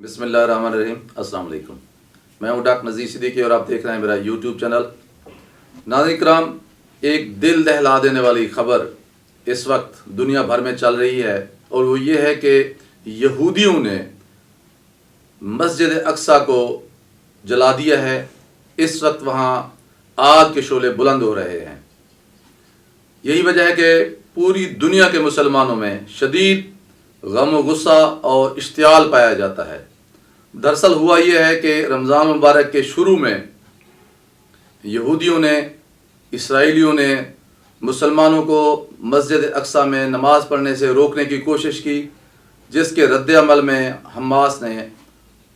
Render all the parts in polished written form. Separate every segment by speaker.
Speaker 1: بسم اللہ الرحمن الرحیم۔ السلام علیکم، میں ہوں ڈاکٹر نذیر صدیقی اور آپ دیکھ رہے ہیں میرا یوٹیوب چینل۔ ناظرین کرام، ایک دل دہلا دینے والی خبر اس وقت دنیا بھر میں چل رہی ہے، اور وہ یہ ہے کہ یہودیوں نے مسجد اقصیٰ کو جلا دیا ہے۔ اس وقت وہاں آگ کے شعلے بلند ہو رہے ہیں۔ یہی وجہ ہے کہ پوری دنیا کے مسلمانوں میں شدید غم و غصہ اور اشتعال پایا جاتا ہے۔ دراصل ہوا یہ ہے کہ رمضان مبارک کے شروع میں یہودیوں نے، اسرائیلیوں نے مسلمانوں کو مسجد اقصیٰ میں نماز پڑھنے سے روکنے کی کوشش کی، جس کے رد عمل میں حماس نے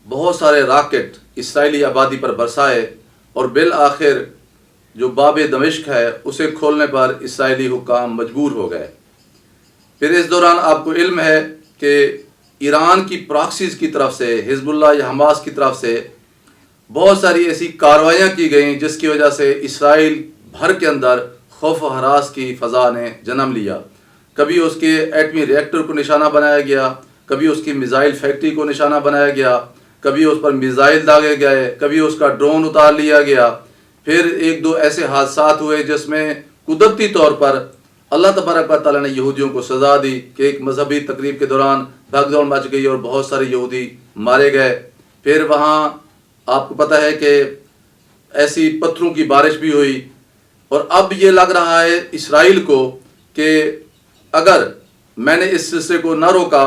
Speaker 1: بہت سارے راکٹ اسرائیلی آبادی پر برسائے، اور بالآخر جو باب دمشق ہے اسے کھولنے پر اسرائیلی حکام مجبور ہو گئے۔ پھر اس دوران آپ کو علم ہے کہ ایران کی پراکسیز کی طرف سے، حزب اللہ یا حماس کی طرف سے بہت ساری ایسی کارروائیاں کی گئیں جس کی وجہ سے اسرائیل بھر کے اندر خوف و ہراس کی فضا نے جنم لیا۔ کبھی اس کے ایٹمی ریئیکٹر کو نشانہ بنایا گیا، کبھی اس کی میزائل فیکٹری کو نشانہ بنایا گیا، کبھی اس پر میزائل داغے گئے، کبھی اس کا ڈرون اتار لیا گیا۔ پھر ایک دو ایسے حادثات ہوئے جس میں قدرتی طور پر اللہ تبارک و تعالیٰ نے یہودیوں کو سزا دی کہ ایک مذہبی تقریب کے دوران بھگ دوڑ مچ گئی اور بہت سارے یہودی مارے گئے۔ پھر وہاں آپ کو پتہ ہے کہ ایسی پتھروں کی بارش بھی ہوئی، اور اب یہ لگ رہا ہے اسرائیل کو کہ اگر میں نے اس سلسلے کو نہ روکا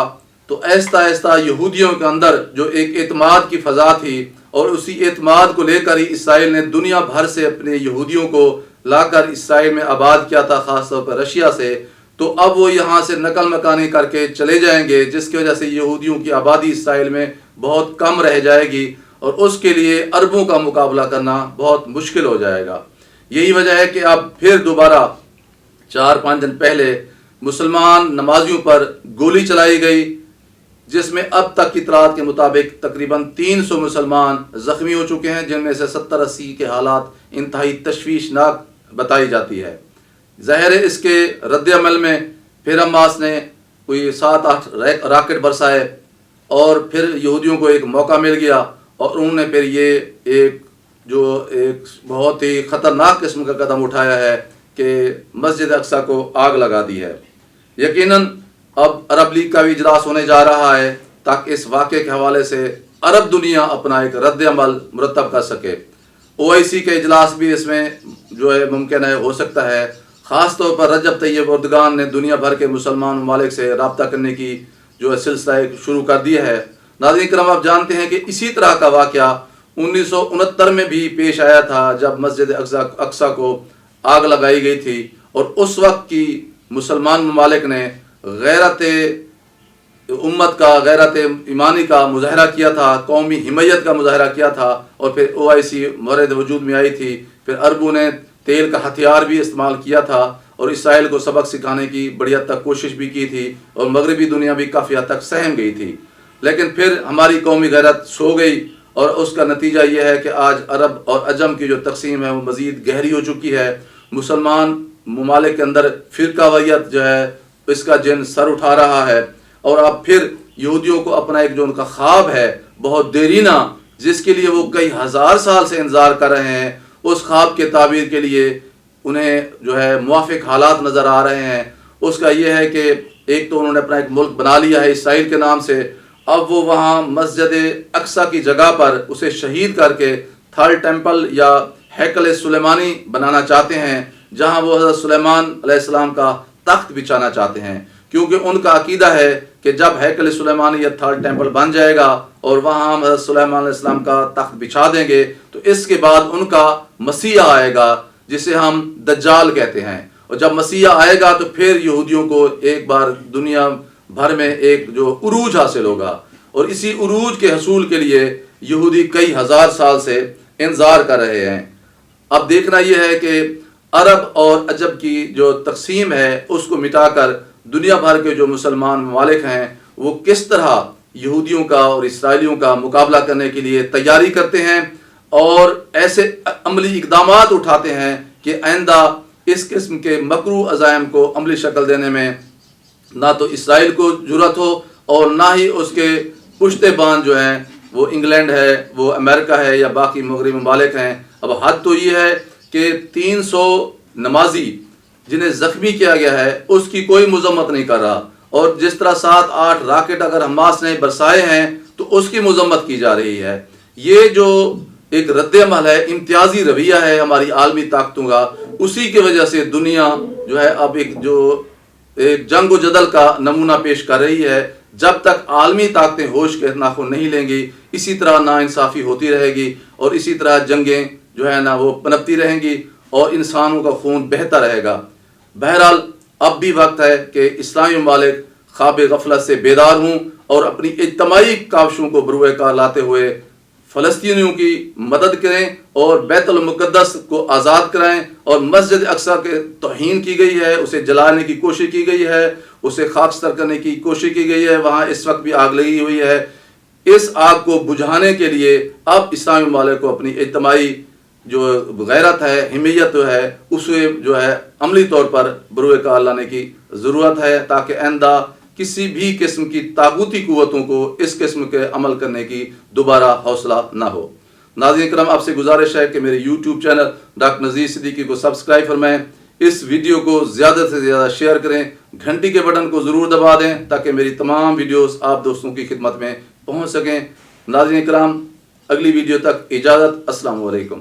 Speaker 1: تو آہستہ آہستہ یہودیوں کے اندر جو ایک اعتماد کی فضا تھی، اور اسی اعتماد کو لے کر ہی اسرائیل نے دنیا بھر سے اپنے یہودیوں کو لا کر اسرائیل میں آباد کیا تھا، خاص طور پر رشیا سے، تو اب وہ یہاں سے نقل مکانی کر کے چلے جائیں گے، جس کی وجہ سے یہودیوں کی آبادی اسرائیل میں بہت کم رہ جائے گی، اور اس کے لیے عربوں کا مقابلہ کرنا بہت مشکل ہو جائے گا۔ یہی وجہ ہے کہ اب پھر دوبارہ 4-5 دن پہلے مسلمان نمازیوں پر گولی چلائی گئی، جس میں اب تک کی اطلاعات کے مطابق تقریباً 300 مسلمان زخمی ہو چکے ہیں، جن میں سے 70-80 کے حالات انتہائی تشویشناک بتائی جاتی ہے۔ ظاہر ہے اس کے رد عمل میں پھر حماس نے کوئی 7-8 راکٹ برسائے، اور پھر یہودیوں کو ایک موقع مل گیا، اور انہوں نے پھر یہ ایک بہت ہی خطرناک قسم کا قدم اٹھایا ہے کہ مسجد اقصیٰ کو آگ لگا دی ہے۔ یقیناً اب عرب لیگ کا بھی اجلاس ہونے جا رہا ہے تاکہ اس واقعے کے حوالے سے عرب دنیا اپنا ایک رد عمل مرتب کر سکے۔ OIC کا اجلاس بھی اس میں جو ہے ممکن ہے ہو سکتا ہے۔ خاص طور پر رجب طیب اردگان نے دنیا بھر کے مسلمان ممالک سے رابطہ کرنے کی جو ہے سلسلہ شروع کر دیا ہے۔ ناظرین کرام، آپ جانتے ہیں کہ اسی طرح کا واقعہ 1969 میں بھی پیش آیا تھا، جب مسجد اقصیٰ کو آگ لگائی گئی تھی، اور اس وقت کی مسلمان ممالک نے غیرت امت کا، غیرت ایمانی کا مظاہرہ کیا تھا، قومی حمیت کا مظاہرہ کیا تھا، اور پھر OIC مورد وجود میں آئی تھی۔ پھر عربوں نے تیل کا ہتھیار بھی استعمال کیا تھا، اور اسرائیل کو سبق سکھانے کی بڑی حد تک کوشش بھی کی تھی، اور مغربی دنیا بھی کافی حد تک سہم گئی تھی۔ لیکن پھر ہماری قومی غیرت سو گئی، اور اس کا نتیجہ یہ ہے کہ آج عرب اور عجم کی جو تقسیم ہے وہ مزید گہری ہو چکی ہے۔ مسلمان ممالک کے اندر فرقہ واریت جو ہے اس کا جن سر اٹھا رہا ہے، اور اب پھر یہودیوں کو اپنا ایک جو ان کا خواب ہے بہت دیرینہ، جس کے لیے وہ کئی ہزار سال سے انتظار کر رہے ہیں، اس خواب کے تعبیر کے لیے انہیں جو ہے موافق حالات نظر آ رہے ہیں۔ اس کا یہ ہے کہ ایک تو انہوں نے اپنا ایک ملک بنا لیا ہے اسرائیل کے نام سے، اب وہ وہاں مسجد اقصیٰ کی جگہ پر اسے شہید کر کے تھرڈ ٹیمپل یا ہیکل سلیمانی بنانا چاہتے ہیں، جہاں وہ حضرت سلیمان علیہ السلام کا تخت بچھانا چاہتے ہیں، کیونکہ ان کا عقیدہ ہے کہ جب ہیکل سلیمانی یا تھرڈ ٹیمپل بن جائے گا اور وہاں ہم حضرت سلیمان علیہ السلام کا تخت بچھا دیں گے، تو اس کے بعد ان کا مسیح آئے گا، جسے ہم دجال کہتے ہیں، اور جب مسیح آئے گا تو پھر یہودیوں کو ایک بار دنیا بھر میں ایک جو عروج حاصل ہوگا، اور اسی عروج کے حصول کے لیے یہودی کئی ہزار سال سے انتظار کر رہے ہیں۔ اب دیکھنا یہ ہے کہ عرب اور عجم کی جو تقسیم ہے اس کو مٹا کر دنیا بھر کے جو مسلمان ممالک ہیں وہ کس طرح یہودیوں کا اور اسرائیلیوں کا مقابلہ کرنے کے لیے تیاری کرتے ہیں، اور ایسے عملی اقدامات اٹھاتے ہیں کہ آئندہ اس قسم کے مکروہ عزائم کو عملی شکل دینے میں نہ تو اسرائیل کو جرأت ہو، اور نہ ہی اس کے پشت بان جو ہیں وہ انگلینڈ ہے، وہ امریکہ ہے یا باقی مغربی ممالک ہیں. اب حد تو یہ ہے کہ 300 نمازی جنہیں زخمی کیا گیا ہے اس کی کوئی مذمت نہیں کر رہا، اور جس طرح 7-8 راکٹ اگر حماس نے برسائے ہیں تو اس کی مذمت کی جا رہی ہے. یہ جو ایک رد عمل ہے، امتیازی رویہ ہے ہماری عالمی طاقتوں کا، اسی کی وجہ سے دنیا جو ہے اب ایک جنگ و جدل کا نمونہ پیش کر رہی ہے. جب تک عالمی طاقتیں ہوش کے ناخن نہیں لیں گی اسی طرح ناانصافی ہوتی رہے گی، اور اسی طرح جنگیں جو ہے نا وہ پنپتی رہیں گی اور انسانوں کا خون بہتا رہے گا. بہرحال اب بھی وقت ہے کہ اسلامی ممالک خواب غفلت سے بیدار ہوں اور اپنی اجتماعی کاوشوں کو بروئے کار لاتے ہوئے فلسطینیوں کی مدد کریں اور بیت المقدس کو آزاد کرائیں. اور مسجد اقصی کے توہین کی گئی ہے، اسے جلانے کی کوشش کی گئی ہے، اسے خاکستر کرنے کی کوشش کی گئی ہے، وہاں اس وقت بھی آگ لگی ہوئی ہے. اس آگ کو بجھانے کے لیے اب اسلامی ممالک کو اپنی اجتماعی جو غیرت ہے، حمیت ہے، اسے جو ہے عملی طور پر بروئے کار لانے کی ضرورت ہے، تاکہ آئندہ کسی بھی قسم کی طاغوتی قوتوں کو اس قسم کے عمل کرنے کی دوبارہ حوصلہ نہ ہو. ناظرین کرام، آپ سے گزارش ہے کہ میرے YouTube channel doctor Nazir Siddiqui کو سبسکرائب فرمائیں، اس ویڈیو کو زیادہ سے زیادہ شیئر کریں، گھنٹی کے بٹن کو ضرور دبا دیں تاکہ میری تمام ویڈیوز آپ دوستوں کی خدمت میں پہنچ سکیں. ناظرین کرام، اگلی ویڈیو تک اجازت. السلام علیکم.